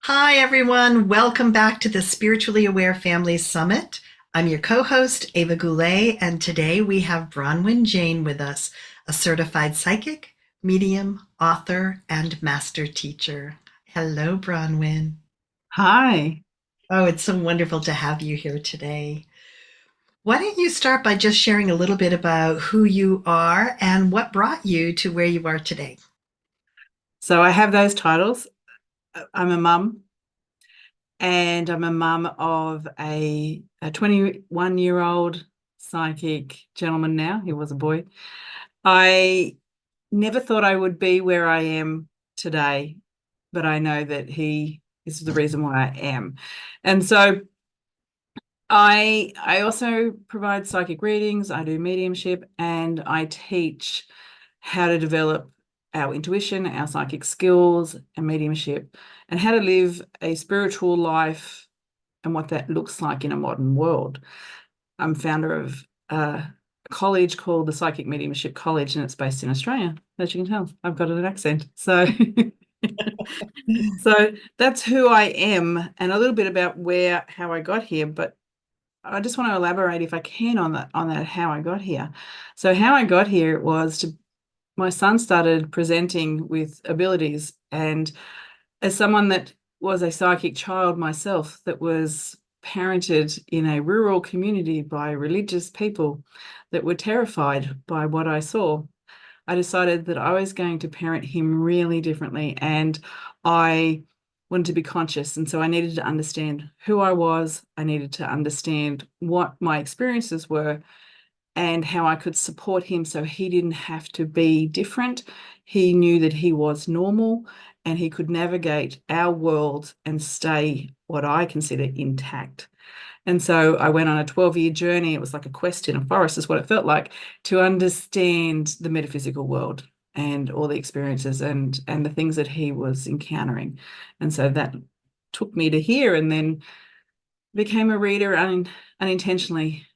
Hi, everyone. Welcome back to the Spiritually Aware Families Summit. I'm your co host, Ava Goulet, and today we have Bronwyn Jane with us, a certified psychic, medium, author, and master teacher. Hello, Bronwyn. Hi. Oh, it's so wonderful to have you here today. Why don't you start by just sharing a little bit about who you are and what brought you to where you are today? So I have those titles. I'm a mum, and I'm a mum of a 21-year-old psychic gentleman now. He was a boy. I never thought I would be where I am today, but I know that he is the reason why I am. And so I also provide psychic readings, I do mediumship, and I teach how to develop our intuition, our psychic skills, and mediumship, and how to live a spiritual life and what that looks like in a modern world. I'm founder of a college called the Psychic Mediumship College, and it's based in Australia. As you can tell, I've got an accent. So so that's who I am and a little bit about how I got here. But I just want to elaborate, if I can, on that how I got here. So how I got here was my son started presenting with abilities, and as someone that was a psychic child myself, that was parented in a rural community by religious people that were terrified by what I saw, I decided that I was going to parent him really differently, and I wanted to be conscious. And so I needed to understand who I was. I needed to understand what my experiences were and how I could support him so he didn't have to be different. He knew that he was normal and he could navigate our world and stay what I consider intact. And so I went on a 12-year journey. It was like a quest in a forest, is what it felt like, to understand the metaphysical world and all the experiences and the things that he was encountering. And so that took me to here, and then became a reader unintentionally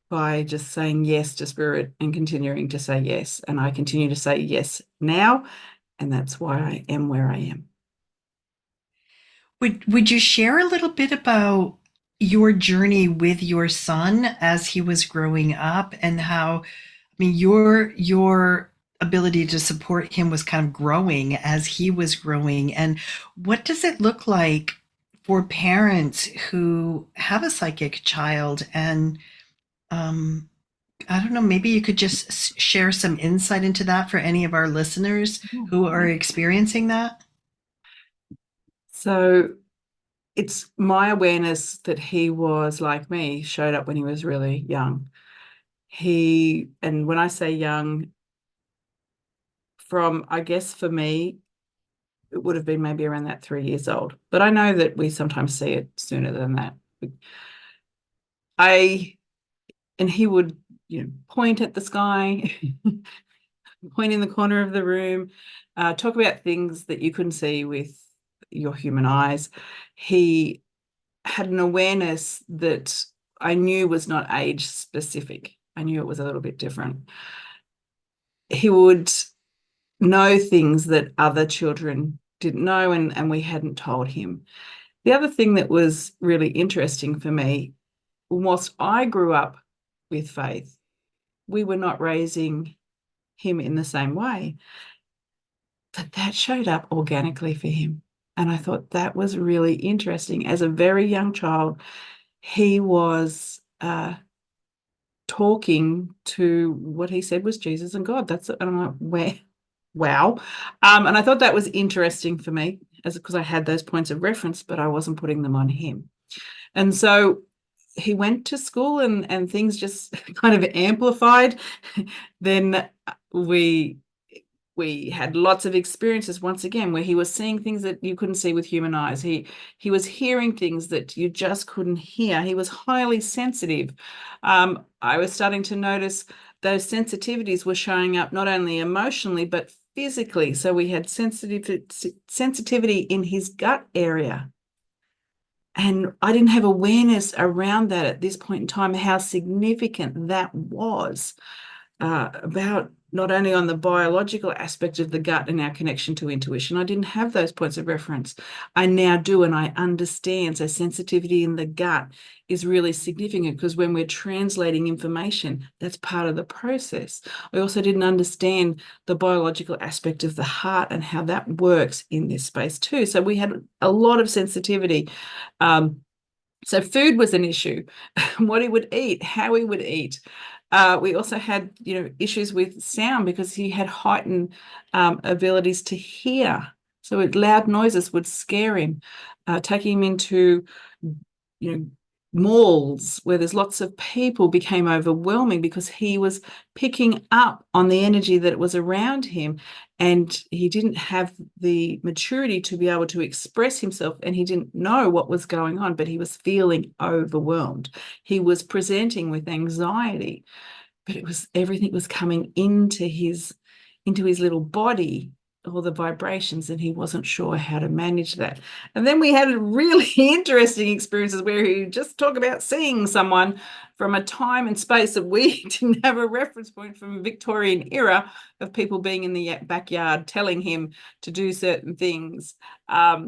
by just saying yes to spirit and continuing to say yes. And I continue to say yes now, and that's why I am where I am. Would you share a little bit about your journey with your son as he was growing up and how, I mean, your ability to support him was kind of growing as he was growing, and what does it look like for parents who have a psychic child? And I don't know, maybe you could just share some insight into that for any of our listeners who are Yeah. experiencing that. So it's my awareness that he was like me, showed up when he was really young. And when I say young, from, I guess for me, it would have been maybe around that 3 years old. But I know that we sometimes see it sooner than that. I, and he would, point at the sky, point in the corner of the room, talk about things that you couldn't see with your human eyes. He had an awareness that I knew was not age specific. I knew it was a little bit different. He would know things that other children didn't know, and we hadn't told him. The other thing that was really interesting for me, whilst I grew up with faith, we were not raising him in the same way, but that showed up organically for him. And I thought that was really interesting. As a very young child, he was talking to what he said was Jesus and God. That's it. And I'm like, where? Wow. And I thought that was interesting for me, as because I had those points of reference, but I wasn't putting them on him. And so he went to school, and things just kind of amplified. Then we we had lots of experiences once again where he was seeing things that you couldn't see with human eyes. He was hearing things that you just couldn't hear. He was highly sensitive. I was starting to notice those sensitivities were showing up not only emotionally but physically. So we had sensitivity in his gut area. And I didn't have awareness around that at this point in time, how significant that was about not only on the biological aspect of the gut and our connection to intuition. I didn't have those points of reference. I now do, and I understand. So sensitivity in the gut is really significant because when we're translating information, that's part of the process. I also didn't understand the biological aspect of the heart and how that works in this space too. So we had a lot of sensitivity. So food was an issue, what he would eat, how he would eat. We also had, issues with sound because he had heightened abilities to hear. So loud noises would scare him. Taking him into, you know, malls where there's lots of people became overwhelming because he was picking up on the energy that was around him, and he didn't have the maturity to be able to express himself, and he didn't know what was going on, but he was feeling overwhelmed. He was presenting with anxiety, but everything was coming into his little body, all the vibrations, and he wasn't sure how to manage that. And then we had really interesting experiences where he just talk about seeing someone from a time and space that we didn't have a reference point, from Victorian era, of people being in the backyard telling him to do certain things. I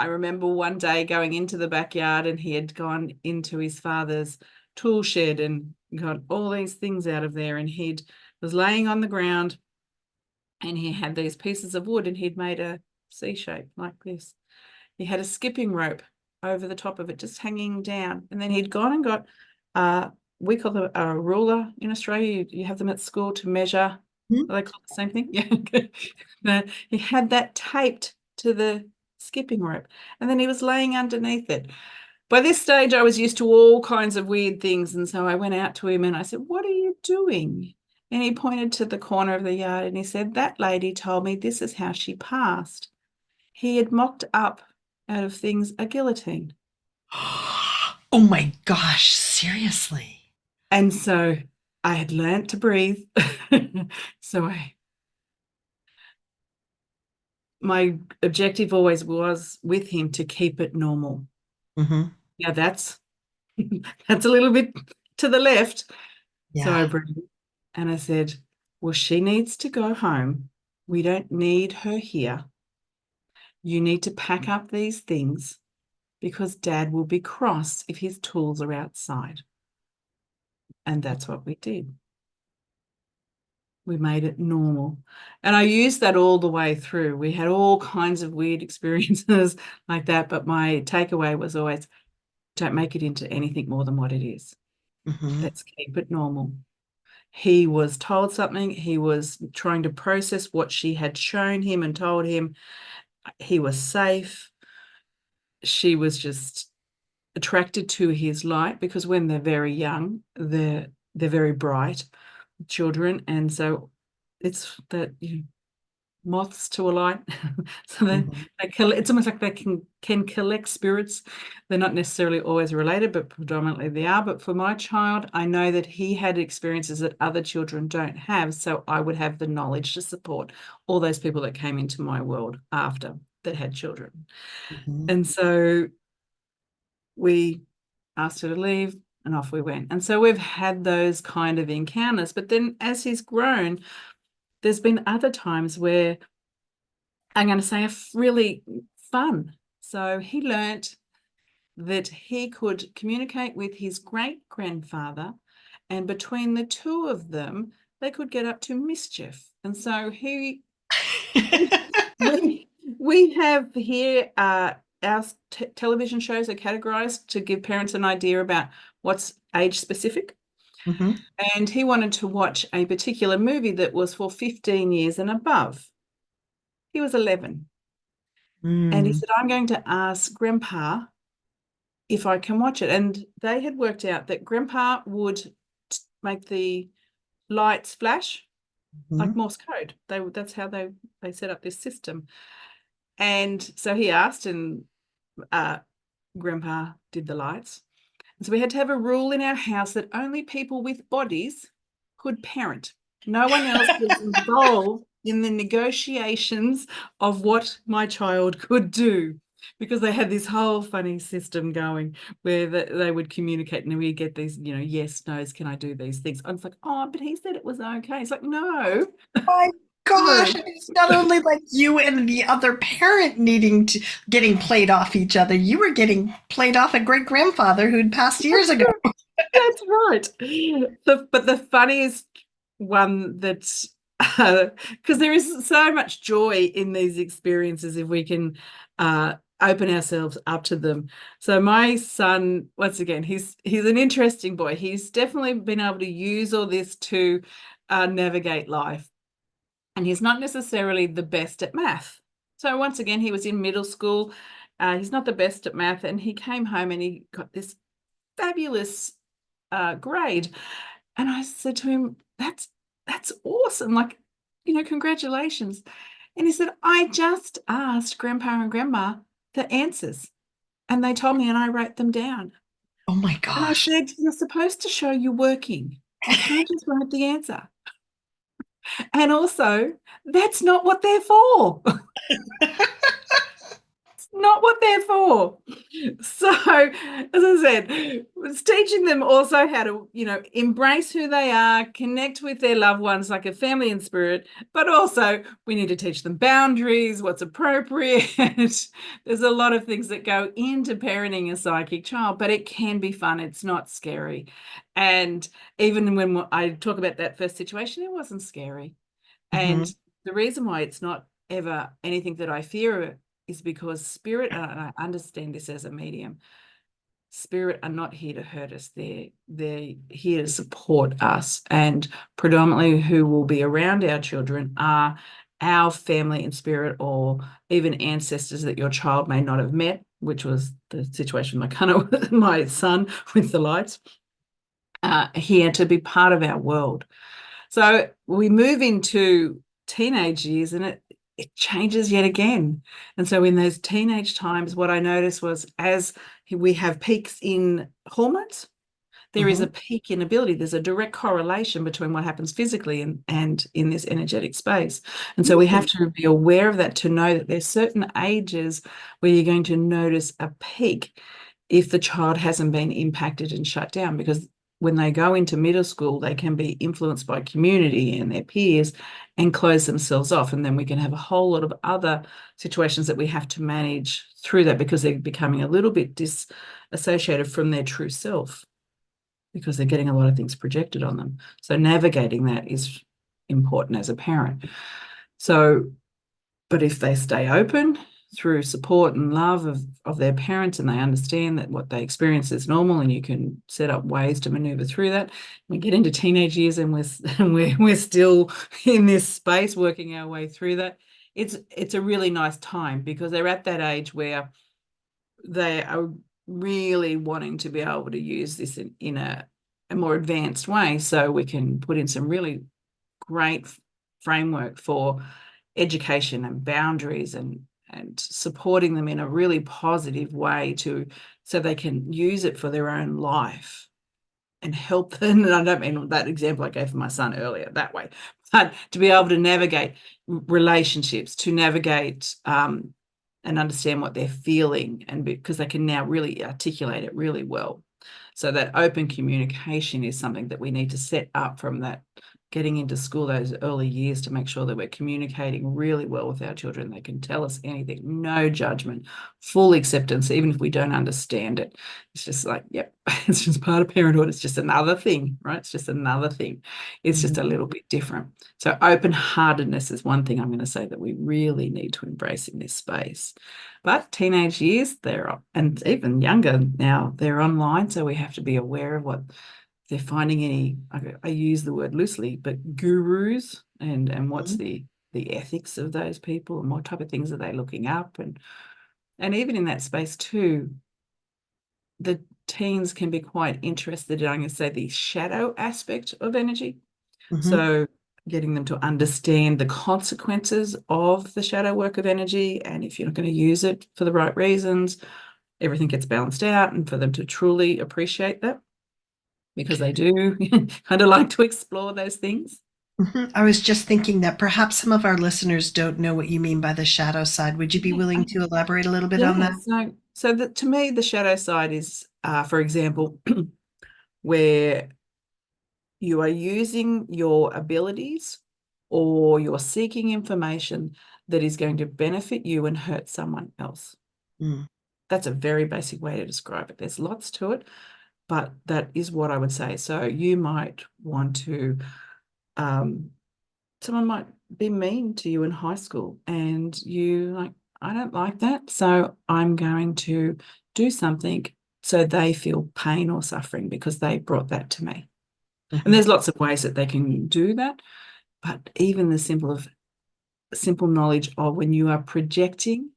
remember one day going into the backyard, and he had gone into his father's tool shed and got all these things out of there, and he was laying on the ground, and he had these pieces of wood, and he'd made a C shape like this. He had a skipping rope over the top of it, just hanging down. And then he'd gone and got, we call them a ruler in Australia. You have them at school to measure. Mhm. Are they called the same thing? Yeah. No, he had that taped to the skipping rope, and then he was laying underneath it. By this stage, I was used to all kinds of weird things. And so I went out to him and I said, "What are you doing?" And he pointed to the corner of the yard and he said, "That lady told me this is how she passed." He had mocked up out of things a guillotine. Oh my gosh, seriously. And so I had learnt to breathe. So my objective always was with him to keep it normal. Hmm. Now that's a little bit to the left. So I Yeah. breathed and I said, "Well, she needs to go home. We don't need her here. You need to pack up these things because Dad will be cross if his tools are outside." And that's what we did. We made it normal. And I used that all the way through. We had all kinds of weird experiences like that. But my takeaway was always, don't make it into anything more than what it is. Hmm. Let's keep it normal. He was told something. He was trying to process what she had shown him and told him. He was safe. She was just attracted to his light, because when they're very young, they're very bright children, and so it's that, moths to a light. So Hmm. it's almost like they can collect spirits. They're not necessarily always related, but predominantly they are. But for my child, I know that he had experiences that other children don't have, so I would have the knowledge to support all those people that came into my world after that had children. Hmm. And so we asked her to leave, and off we went. And so we've had those kind of encounters. But then as he's grown, there's been other times where, I'm going to say, really fun. So he learnt that he could communicate with his great grandfather, and between the two of them, they could get up to mischief. And so we have here, our television shows are categorized to give parents an idea about what's age specific. Hmm. And he wanted to watch a particular movie that was for 15 years and above. He was 11. And he Mm. said, "I'm going to ask Grandpa if I can watch it." And they had worked out that Grandpa would make the lights flash like Mhm. Morse code. That's how they set up this system. And so he asked, and uh, Grandpa did the lights. And so we had to have a rule in our house that only people with bodies could parent. No one else was involved in the negotiations of what my child could do. because they had this whole funny system going where they would communicate and we get these, yes, no's, can I do these things? I was like, oh, but he said it was okay. It's like, no, My no. gosh, it's not only like you and the other parent needing to getting played off each other, you were getting played off a great grandfather who'd passed years ago. That's right. But the funniest one that's because there is so much joy in these experiences if we can open ourselves up to them. So my son, once again, he's an interesting boy. He's definitely been able to use all this to navigate life, and he's not necessarily the best at math. So once again, he was in middle school. He's not the best at math, and he came home and he got this fabulous grade. And I said to him, that's awesome. Like, congratulations. And he said, I just asked Grandpa and Grandma the answers and they told me and I wrote them down. Oh my And I gosh. said, you're supposed to show you're working. You can't just write the answer. And also, that's not what they're for. Not what they're for. So, as I said, it's teaching them also how to, embrace who they are, connect with their loved ones like a family in spirit, but also we need to teach them boundaries, what's appropriate. There's a lot of things that go into parenting a psychic child, but it can be fun. It's not scary. And even when I talk about that first situation, it wasn't scary. And Mhm. the reason why it's not ever anything that I fear is because spirit, and I understand this as a medium, spirit are not here to hurt us. They're here to support us. And predominantly who will be around our children are our family in spirit or even ancestors that your child may not have met, which was the situation with my son with the lights, here to be part of our world. So we move into teenage years and it changes yet again. And so in those teenage times, what I noticed was as we have peaks in hormones, there is a Mhm. peak in ability. There's a direct correlation between what happens physically and in this energetic space. And so we have Ooh. to be aware of that to know that there's certain ages where you're going to notice a peak if the child hasn't been impacted and shut down, because when they go into middle school, they can be influenced by community and their peers and close themselves off. And then we can have a whole lot of other situations that we have to manage through that because they're becoming a little bit disassociated from their true self because they're getting a lot of things projected on them. So navigating that is important as a parent. So, but if they stay open through support and love of their parents and they understand that what they experience is normal and you can set up ways to maneuver through that, we get into teenage years and we're still in this space working our way through that. It's a really nice time because they're at that age where they are really wanting to be able to use this in a more advanced way so we can put in some really great framework for education and boundaries and supporting them in a really positive way so they can use it for their own life and help them. And I don't mean that example I gave for my son earlier that way, but to be able to navigate relationships, to navigate and understand what they're feeling, and because they can now really articulate it really well. So that open communication is something that we need to set up from that getting into school, those early years, to make sure that we're communicating really well with our children. They can tell us anything, no judgment, full acceptance, even if we don't understand it. It's just like, yep, it's just part of parenthood. It's just another thing, right? It's just another thing. It's just a Mhm. little bit different. So open-heartedness is one thing I'm going to say that we really need to embrace in this space. But teenage years, and even younger now, they're online. So we have to be aware of what they're finding I use the word loosely, but gurus and what's Mhm. the ethics of those people and what type of things are they looking up, and even in that space too, the teens can be quite interested in, I'm going to say, the shadow aspect of energy. Mhm. So getting them to understand the consequences of the shadow work of energy, and if you're not going to use it for the right reasons, everything gets balanced out, and for them to truly appreciate that because they do kind of like to explore those things. Mhm. I was just thinking that perhaps some of our listeners don't know what you mean by the shadow side. Would you be Yeah. willing to elaborate a little bit on Yeah. that? To me, the shadow side is, for example, where you are using your abilities or you're seeking information that is going to benefit you and hurt someone else. Mm, That's a very basic way to describe it. There's lots to it, but that is what I would say. So you might want to, um, someone might be mean to you in high school and you like, I don't like that. So I'm going to do something so they feel pain or suffering because they brought that to me. And mhm, there's lots of ways that they can do that. But even the simple knowledge of when you are projecting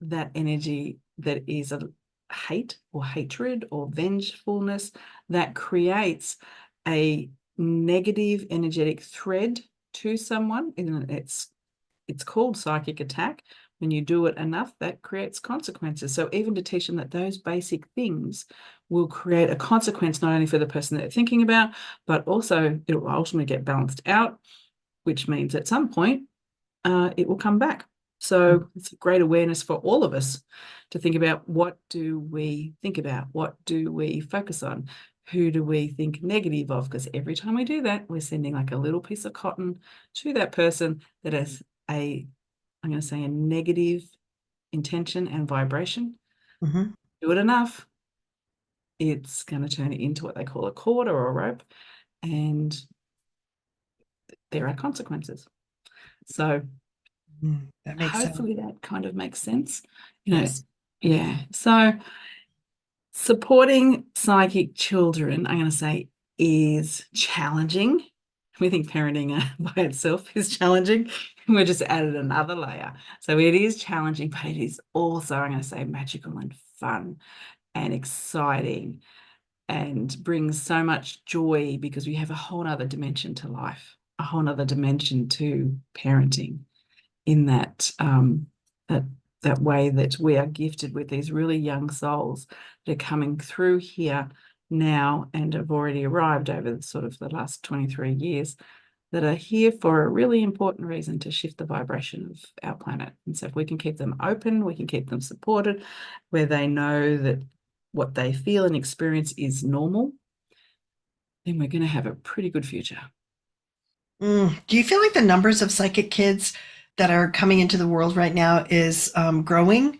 that energy that is a hate or hatred or vengefulness that creates a negative energetic thread to someone, and it's called psychic attack. When you do it enough, that creates consequences. So even to teach them that those basic things will create a consequence not only for the person that they're thinking about, but also it will ultimately get balanced out, which means at some point it will come back. mm, So it's a great awareness for all of us to think about, what do we think about? What do we focus on? Who do we think negative of? Because every time we do that, we're sending like a little piece of cotton to that person that has I'm going to say, a negative intention and vibration. mhm, Do it enough, it's going to turn it into what they call a cord or a rope, and there are consequences. So that makes sense. hopefully that kind of makes sense. You know, Yes. yeah. So supporting psychic children, I'm going to say, is challenging. We think parenting by itself is challenging. We're just added another layer. So it is challenging, but it is also, I'm going to say, magical and fun and exciting and brings so much joy because we have a whole other dimension to life, a whole other dimension to parenting in that that way that we are gifted with these really young souls that are coming through here now and have already arrived over sort of the last 23 years, that are here for a really important reason, to shift the vibration of our planet. And so if we can keep them open, we can keep them supported, where they know that what they feel and experience is normal, then we're going to have a pretty good future. Do you feel like the numbers of psychic kids that are coming into the world right now is growing?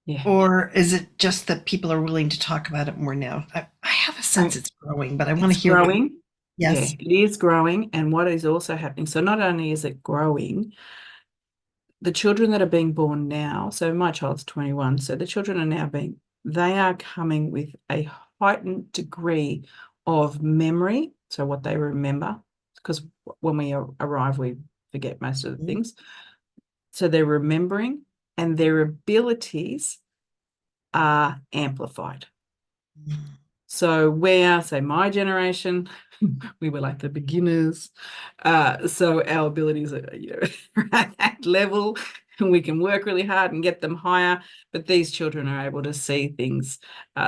Yeah. Or is it just that people are willing to talk about it more now? I have a So sense it's growing, but I want it's to hear what. growing. Yeah, Yes. it is growing. And what is also happening, so not only is it growing, the children that are being born now, so my child's 21, so the children are now they are coming with a heightened degree of memory. So what they remember, because when we arrive, we forget most of the Mm, things. So they're remembering, and their abilities are amplified. mm, So where, say, my generation, we were like the beginners. So our abilities are, at that level, and we can work really hard and get them higher. But these children are able to see things.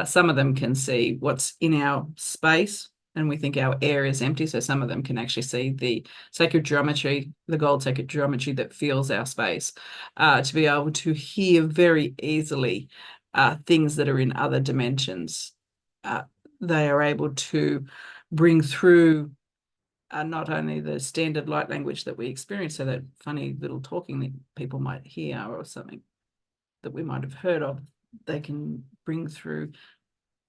Some of them can see what's in our space, and we think our air is empty. So some of them can actually see the sacred geometry, the gold sacred geometry that fills our space, to be able to hear very easily things that are in other dimensions. Uh, they are able to bring through not only the standard light language that we experience, so that funny little talking that people might hear or something that we might have heard of, they can bring through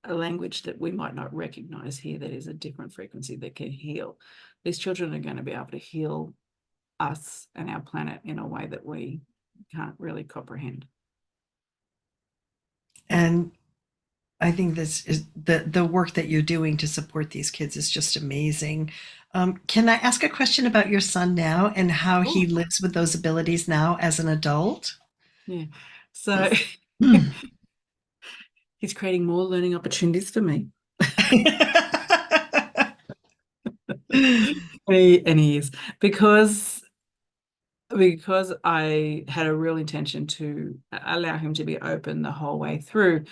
a language that we might not recognize here, that is a different frequency that can heal. These children are going to be able to heal us and our planet in a way that we can't really comprehend. And I think this is the work that you're doing to support these kids is just amazing. Can I ask a question about your son now and how he Oh, lives with those abilities now as an adult? yeah. So he's creating more learning opportunities for me. And he is, because I had a real intention to allow him to be open the whole way through.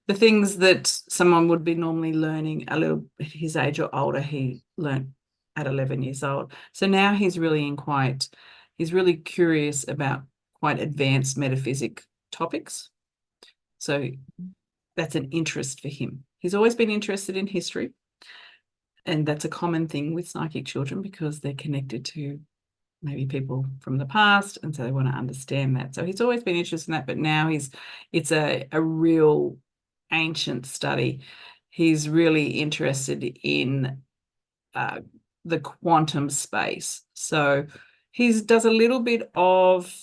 The things that someone would be normally learning a little at his age or older, he learned at 11 years old. So now he's really curious about quite advanced metaphysic topics. So that's an interest for him. He's always been interested in history, and that's a common thing with psychic children because they're connected to maybe people from the past, and so they want to understand that. So he's always been interested in that, but now it's a real ancient study. He's really interested in uh, the quantum space. So he does a little bit of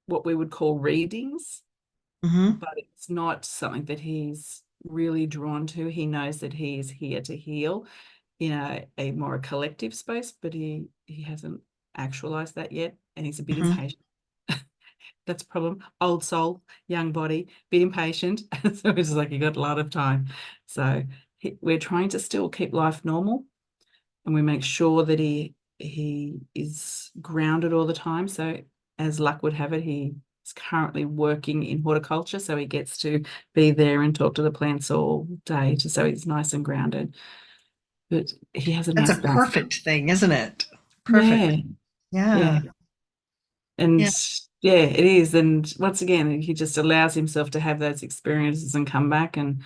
what we would call readings, Mm-hmm. but it's not something that he's really drawn to. He knows that he's here to heal in a more collective space, but he hasn't actualized that yet, and he's a bit Mm-hmm. impatient. That's a problem. Old soul, young body, bit impatient. So it's like you got a lot of time. So we're trying to still keep life normal, and we make sure that he is grounded all the time. So as luck would have it, he is currently working in horticulture, so he gets to be there and talk to the plants all day, just so he's nice and grounded. But he has a That's a nice balance. perfect thing, isn't it? Perfect. Yeah, yeah. Yeah. And Yeah. yeah, it is. And once again, he just allows himself to have those experiences and come back. And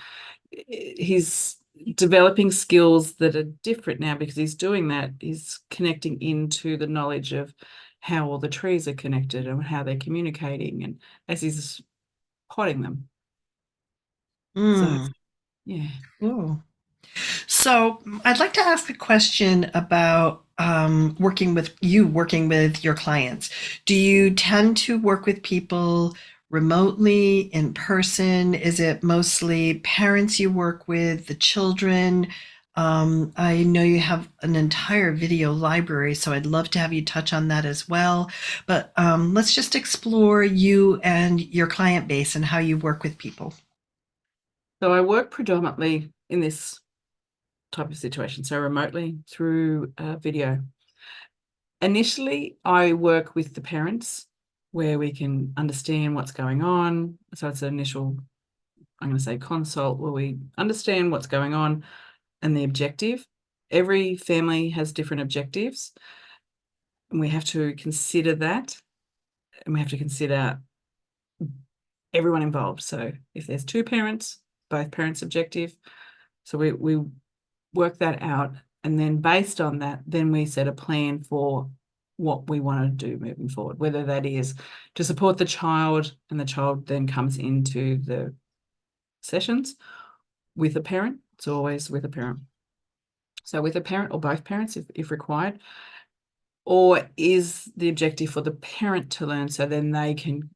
he's developing skills that are different now because he's doing that. He's connecting into the knowledge of how all the trees are connected and how they're communicating, and as he's potting them. So Mm. yeah. Cool. So I'd like to ask a question about working with your clients. Do you tend to work with people remotely, in person? Is it mostly parents you work with, the children? I know you have an entire video library, so I'd love to have you touch on that as well. But let's just explore you and your client base and how you work with people. So I work predominantly in this type of situation, so remotely through video. Initially, I work with the parents where we can understand what's going on. So it's an initial, I'm going to say, consult where we understand what's going on and the objective. Every family has different objectives, and we have to consider that, and we have to consider everyone involved. So if there's two parents, both parents' objective, so we work that out, and then based on that, then we set a plan for what we want to do moving forward, whether that is to support the child, and the child then comes into the sessions with a parent. It's always with a parent. So with a parent or both parents if required, or is the objective for the parent to learn so then they can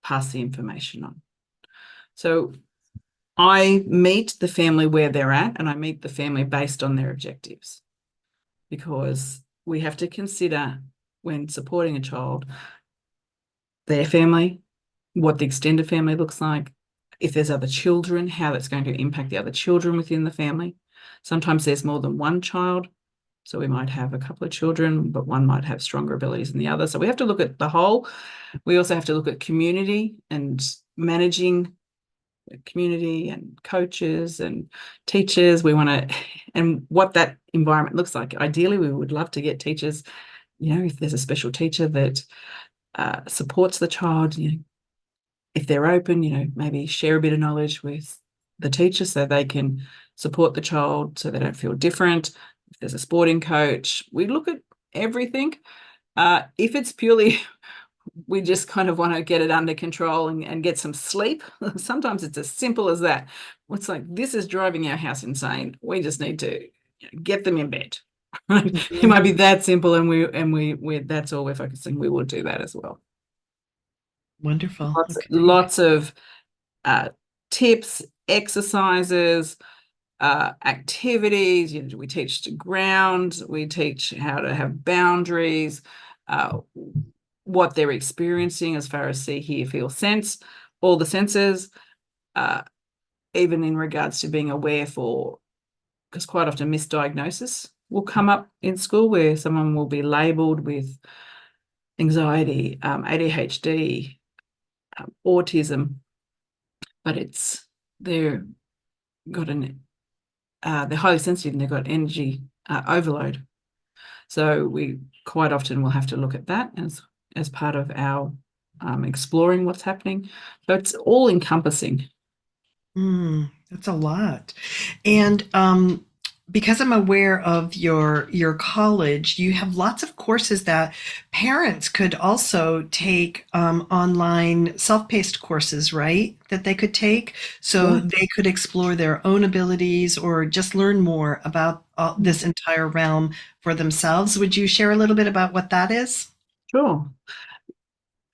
pass the information on. So I meet the family where they're at, and I meet the family based on their objectives, because we have to consider when supporting a child, their family, what the extended family looks like, if there's other children, how that's going to impact the other children within the family. Sometimes there's more than one child, so we might have a couple of children, but one might have stronger abilities than the other. So we have to look at the whole. We also have to look at community and managing community and coaches and teachers. We want to, and what that environment looks like. Ideally, we would love to get teachers, if there's a special teacher that supports the child, if they're open, maybe share a bit of knowledge with the teacher so they can support the child so they don't feel different. If there's a sporting coach, we look at everything. If it's purely we just kind of want to get it under control and get some sleep. Sometimes it's as simple as that. It's like, this is driving our house insane. We just need to get them in bed. Right? It Mhm. might be that simple, and we that's all we're focusing. We will do that as well. Wonderful. Lots, Okay. lots of uh, tips, exercises, activities. We teach to ground. We teach how to have boundaries. What they're experiencing as far as see, hear, feel, sense, all the senses, uh, even in regards to being aware for, because quite often misdiagnosis will come up in school where someone will be labelled with anxiety, ADHD, autism, but they're got they're highly sensitive and they've got energy overload. So we quite often will have to look at that as part of our exploring what's happening. So it's all encompassing. That's a lot. And because I'm aware of your college, you have lots of courses that parents could also take, online self-paced courses, right? That they could take so Yeah, they could explore their own abilities or just learn more about this entire realm for themselves. Would you share a little bit about what that is? sure.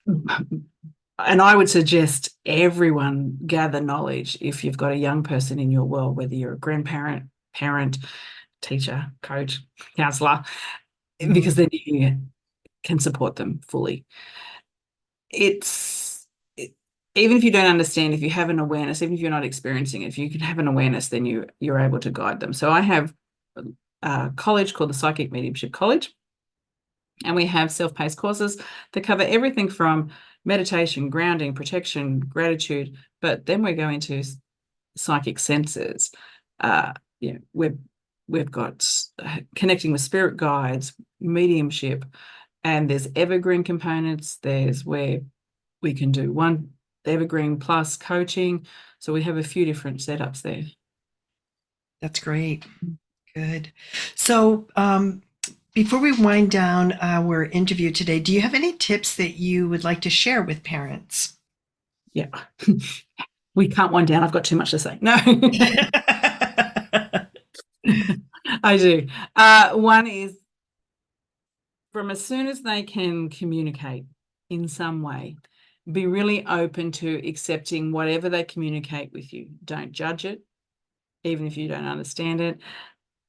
And I would suggest everyone gather knowledge if you've got a young person in your world, whether you're a grandparent, parent, teacher, coach, counselor, Mhm. because then you can support them fully. It's even if you don't understand, if you have an awareness, even if you're not experiencing it, if you can have an awareness, then you're able to guide them. So I have a college called the Psychic Mediumship College, and we have self-paced courses that cover everything from meditation, grounding, protection, gratitude, but then we go into psychic senses. Uh, we've got connecting with spirit guides, mediumship, and there's evergreen components. There's where we can do one evergreen plus coaching. So we have a few different setups there. That's great. Good. So, before we wind down our interview today, do you have any tips that you would like to share with parents? Yeah. We can't wind down. I've got too much to say. No, I do. One is from as soon as they can communicate in some way, be really open to accepting whatever they communicate with you. Don't judge it, even if you don't understand it.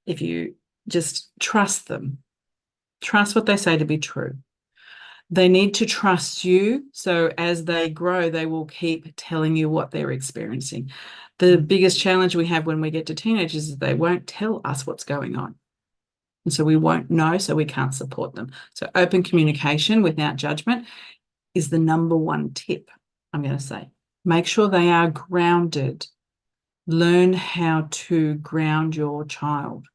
If you just trust them, trust what they say to be true. They need to trust you. So as they grow, they will keep telling you what they're experiencing. The biggest challenge we have when we get to teenagers is they won't tell us what's going on. And so we won't know, so we can't support them. So open communication without judgment is the number one tip, I'm going to say. Make sure they are grounded. Learn how to ground your child.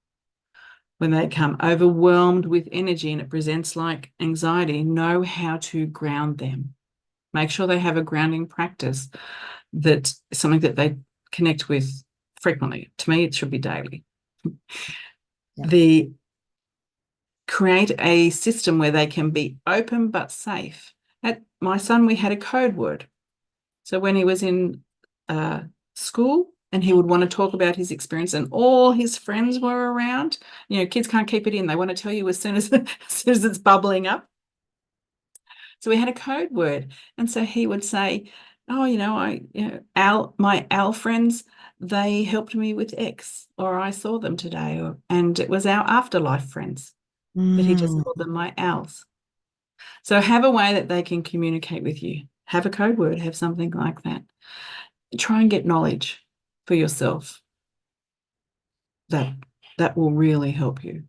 When they become overwhelmed with energy and it presents like anxiety, know how to ground them. Make sure they have a grounding practice that's something that they connect with frequently. To me, it should be daily. Yeah. The create a system where they can be open but safe. At my son, we had a code word. So when he was in school and he would want to talk about his experience and all his friends were around, kids can't keep it in. They want to tell you as soon as, as soon as it's bubbling up. So we had a code word. And so he would say, oh, my Al friends, they helped me with X, or I saw them today, and it was our afterlife friends, but he just Mm, called them my Als. So have a way that they can communicate with you. Have a code word, have something like that. Try and get knowledge for yourself. That will really help you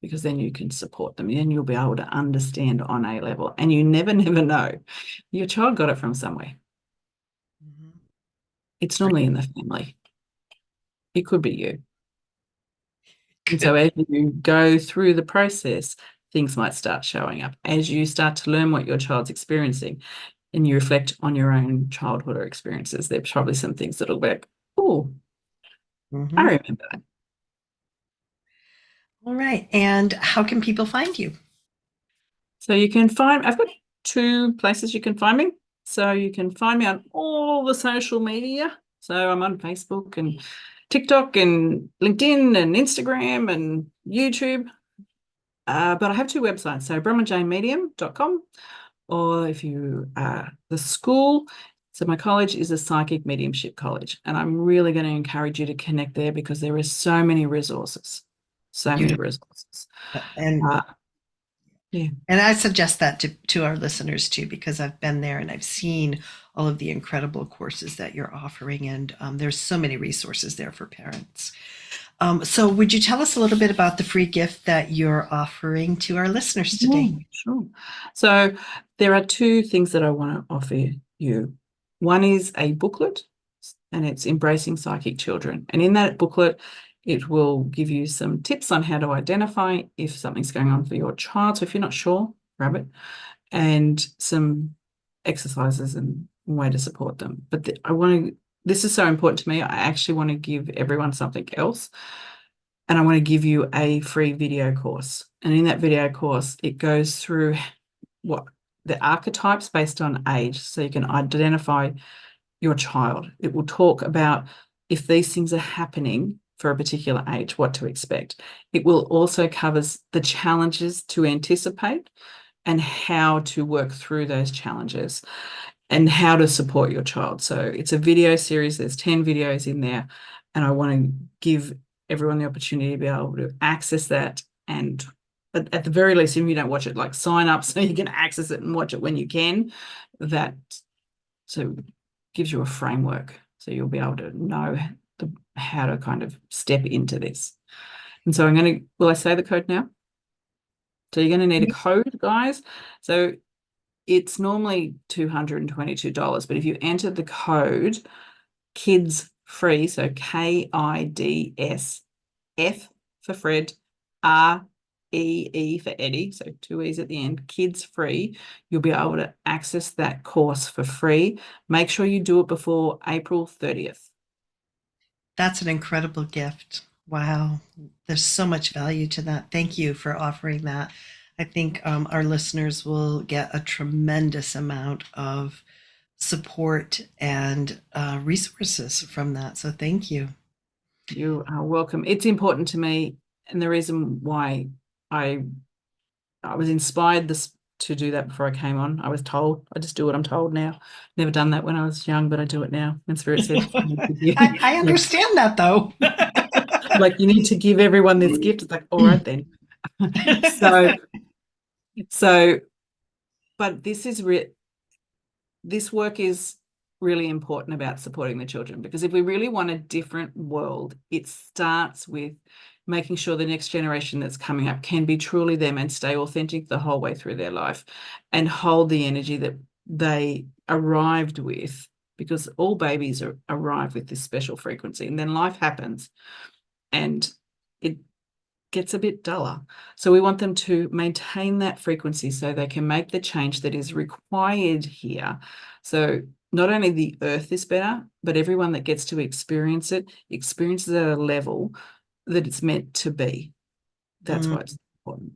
because then you can support them. Then you'll be able to understand on a level. And you never, never know. Your child got it from somewhere. mhm. It's normally in the family. It could be you. And so Good. as you go through the process, things might start showing up. As you start to learn what your child's experiencing and you reflect on your own childhood or experiences, there's probably some things that'll be like, oh, I Mhm. remember that. All right. And how can people find you? So I've got two places you can find me. So you can find me on all the social media. So I'm on Facebook and TikTok and LinkedIn and Instagram and YouTube. But I have two websites. So bronwynjanemedium.com, or if you the school. So my college is a psychic mediumship college, and I'm really going to encourage you to connect there because there are so many resources. So many Beautiful. resources. And Uh, yeah. and I suggest that to our listeners too, because I've been there and I've seen all of the incredible courses that you're offering, and there's so many resources there for parents. So, would you tell us a little bit about the free gift that you're offering to our listeners today? Sure. So there are two things that I want to offer you. One is a booklet, and it's Embracing Psychic Children. And in that booklet It will give you some tips on how to identify if something's going on for your child. So if you're not sure, grab it, and some exercises and way to support them. But this is so important to me. I actually want to give everyone something else. And I want to give you a free video course. And in that video course, it goes through what the archetypes based on age, so you can identify your child. It will talk about if these things are happening for a particular age, what to expect. It will also cover the challenges to anticipate and how to work through those challenges and how to support your child. So it's a video series. There's 10 videos in there, and I want to give everyone the opportunity to be able to access that. And at the very least, if you don't watch it, like sign up so you can access it and watch it when you can. That so gives you a framework, so you'll be able to know how to kind of step into this. And so will I say the code now? So you're going to need a code, guys. So it's normally $222, but if you enter the code kids free, so KIDS F for Fred, REE for Eddie, so 2 E's at the end, kids free, you'll be able to access that course for free. Make sure you do it before April 30th. That's an incredible gift. Wow. There's so much value to that. Thank you for offering that. I think our listeners will get a tremendous amount of support and resources from that. So thank you. You are welcome. It's important to me, and the reason why I was inspired to do that before I came on. I was told. I just do what I'm told now. Never done that when I was young, but I do it now. And Spirit said, I understand that though. like you need to give everyone this gift. It's like, all right then. so, but this work is really important about supporting the children, because if we really want a different world, it starts with making sure the next generation that's coming up can be truly them and stay authentic the whole way through their life and hold the energy that they arrived with, because all babies arrive with this special frequency, and then life happens and it gets a bit duller. So we want them to maintain that frequency so they can make the change that is required here. So not only the earth is better, but everyone that gets to experience it experiences it at a level that it's meant to be. That's why it's important.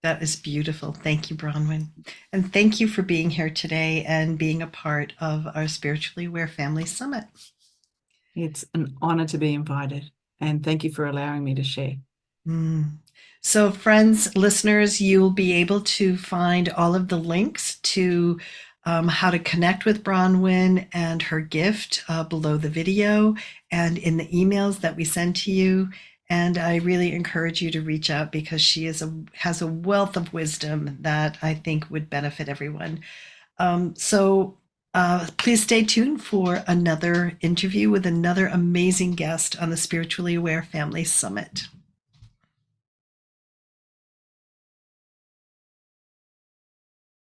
That is beautiful. Thank you, Bronwyn. And thank you for being here today and being a part of our Spiritually Aware Family Summit. It's an honor to be invited. And thank you for allowing me to share. So, friends, listeners, you'll be able to find all of the links to how to connect with Bronwyn and her gift below the video and in the emails that we send to you. And I really encourage you to reach out, because she has a wealth of wisdom that I think would benefit everyone. Please stay tuned for another interview with another amazing guest on the Spiritually Aware Family Summit.